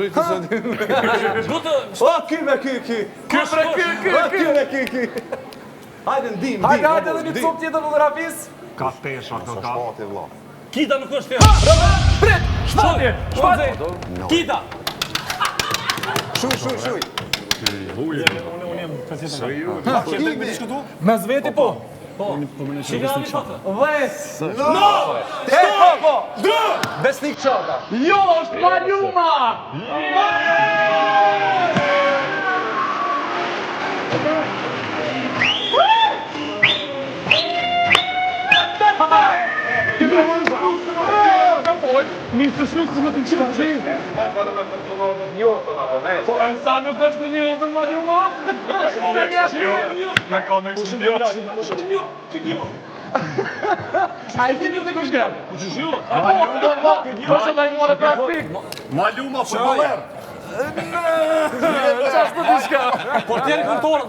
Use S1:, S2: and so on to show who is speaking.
S1: prit të zëndi.
S2: O, ky me ky. Ky me ky. Hajde ndim.
S3: Hajde edhe një cop tjetër fotografis.
S4: Ka pesha këto ka.
S5: Kita nuk është fjalë.
S3: Prit, shpatje.
S5: Kita.
S2: Shuj.
S3: Me zveti po.
S5: Çika mi foto.
S3: Po.
S2: Besnik Çoka.
S3: Jo, është Maluma.
S4: Nisë shumë të të qëta qenë. Po, e sa nuk është një të Maluma? Me ka në kështë një. A i ti një të kështë grem? Po që da i more plastik.
S1: Maluma futboller.
S3: Qashtë të të shka.
S5: Portieri kontorë.